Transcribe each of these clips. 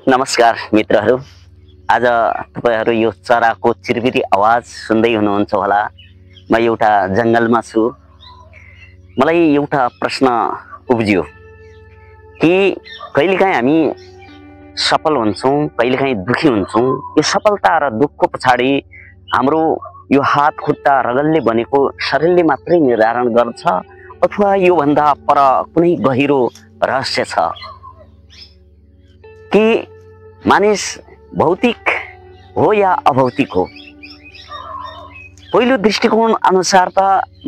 नमस्कार मित्रहरू। आज तपाईहरु यो चराको चिरबिरी आवाज सुन्दै हुनुहुन्छ होला। म एउटा जंगलमा छु। मलाई एउटा प्रश्न उब्जियो कि कहिलेकाहीँ हामी सफल हुन्छौं, कहिलेकाहीँ दुखी हुन्छौं। यो सफलता र दुःखको पछाडी हाम्रो यो हात खुट्टा रगतले बनेको शरीरले मात्रै निर्धारण गर्छ अथवा यो भन्दा पर कुनै गहिरो रहस्य छ कि मानिस भौतिक हो या अभौतिक हो। पहिलो दृष्टिकोण अनुसार त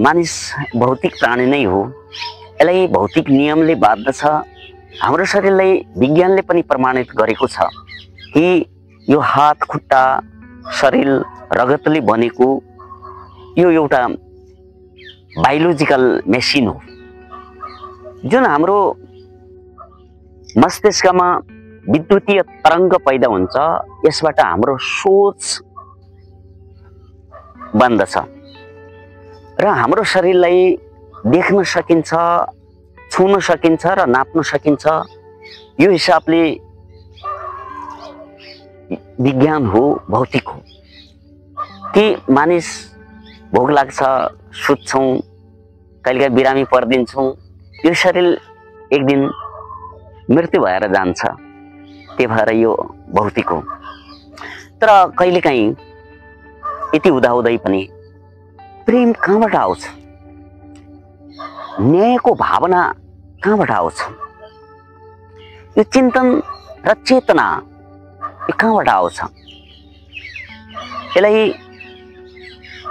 मानिस भौतिक प्राणी नै हो। यसलाई भौतिक नियमले बाध्दछ। हाम्रो शरीरलाई विज्ञानले पनि प्रमाणित गरेको छ कि यो हात खुट्टा शरीर रगतले बनेको यो एउटा बायोलोजिकल मेसिन हो, जुन हाम्रो मस्तिष्कमा विद्युतीय तरंग पैदा हुन्छ। यसबाट हाम्रो सोच बन्दछ र हाम्रो शरीरलाई देख्न सकिन्छ, छुन सकिन्छ र नाप्न सकिन्छ। यो हिसाबले विज्ञान हो, भौतिक हो। कि मानिस भोक लाग्छ, सुत्छौं, कहिलेकाहीँ बिरामी पर्दिन्छौं। यो शरीर एक दिन मृत्यु भएर जान्छ। त्यही भएर यो भौतिक हो। तर कहिलेकाहीँ यति हुँदाहुँदै पनि प्रेम कहाँबाट आउँछ, न्यायको भावना कहाँबाट आउँछ, यो चिन्तन र चेतना यो कहाँबाट आउँछ। यसलाई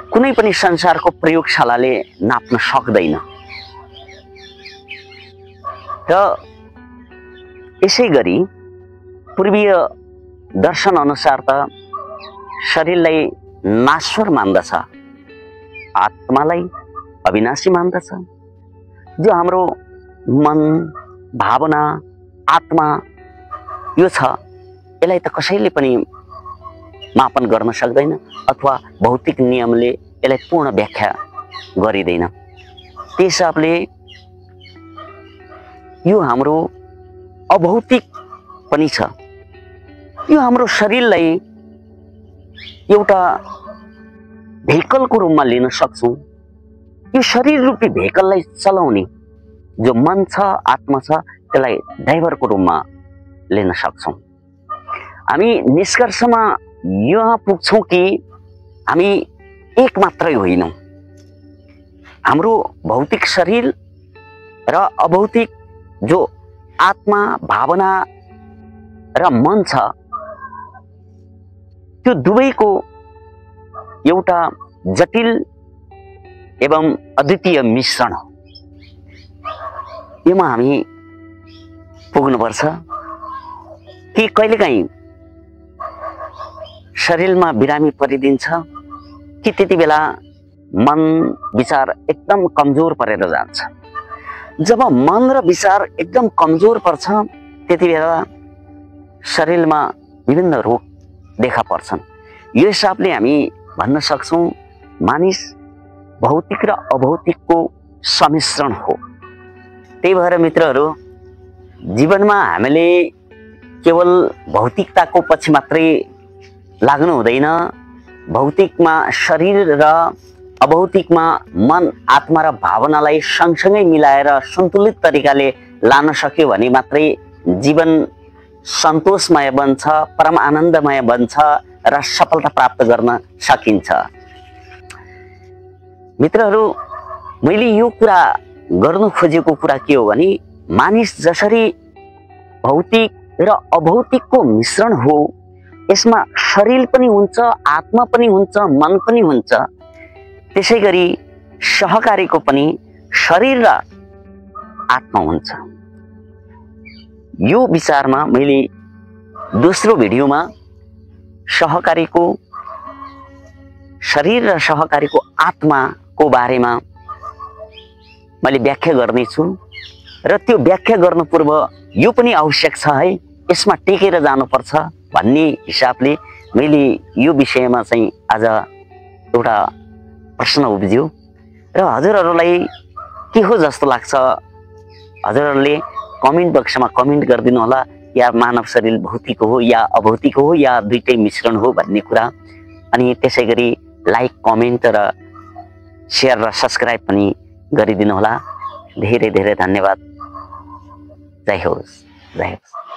कुनै पनि संसारको प्रयोगशालाले नाप्न सक्दैन। र यसैगरी पूर्वीय दर्शन अनुसार त शरीरलाई नाश्वर मान्दछ, आत्मालाई अविनाशी मान्दछ। जो हाम्रो मन, भावना, आत्मा यो छ, यसलाई त कसैले पनि मापन गर्न सक्दैन अथवा भौतिक नियमले यसलाई पूर्ण व्याख्या गरिदैन। त्यस हिसाबले यो हाम्रो अभौतिक पनि छ। यो हाम्रो शरीरलाई एउटा भेहिकलको रूपमा लिन सक्छौं। यो शरीर रूपी भेहिकललाई चलाउने जो मन छ, आत्मा छ, त्यसलाई ड्राइभरको रूपमा लिन सक्छौं। हामी निष्कर्षमा यहाँ पुग्छौं कि हामी एक मात्रै होइनौं। हाम्रो भौतिक शरीर र अभौतिक जो आत्मा, भावना र मन छ, त्यो दुवैको एउटा जटिल एवं अद्वितीय मिश्रण हो। यसमा हामी पुग्नुपर्छ कि कहिलेकाहीँ शरीरमा बिरामी परिदिन्छ कि त्यति बेला मन विचार एकदम कमजोर परेर जान्छ। जब मन र विचार एकदम कमजोर पर्छ त्यति बेला शरीरमा विभिन्न रोग देखा पर्छन्। यो हिसाबले हामी भन्न सक्छौं मानिस भौतिक र अभौतिकको सम्मिश्रण हो। त्यही भएर मित्रहरू, जीवनमा हामीले केवल भौतिकताको पछि मात्रै लाग्नु हुँदैन। भौतिकमा शरीर र अभौतिकमा मन, आत्मा र भावनालाई सँगसँगै मिलाएर सन्तुलित तरिकाले लान सक्यो भने मात्रै जीवन सन्तोषमय बन्छ, परम आनन्दमय बन्छ र सफलता प्राप्त गर्न सकिन्छ। मित्रहरू, मैले यो कुरा गर्नु खोजेको कुरा के हो भने मानिस जसरी भौतिक र अभौतिकको मिश्रण हो, यसमा शरीर पनि हुन्छ, आत्मा पनि हुन्छ, मन पनि हुन्छ। त्यसैगरी सहकारीको पनि शरीर र आत्मा हुन्छ। यो विचारमा मैले दोस्रो भिडियोमा सहकारीको शरीर र सहकारीको आत्माको बारेमा मैले व्याख्या गर्नेछु र त्यो व्याख्या गर्नु पूर्व यो पनि आवश्यक छ है, यसमा टेकेर जानुपर्छ भन्ने हिसाबले मैले यो विषयमा चाहिँ आज एउटा प्रश्न उब्जियो र हजुरहरूलाई के हो जस्तो लाग्छ हजुरहरूले कमेन्ट बक्समा कमेन्ट गरिदिनु होला। या मानव शरीर भौतिक हो या अभौतिक हो या दुईटै मिश्रण हो भन्ने कुरा। अनि त्यसैगरी लाइक, कमेन्ट र शेयर र सब्स्क्राइब पनि गरिदिनु होला। धेरै धेरै धन्यवाद। जय होस्, जय होस्।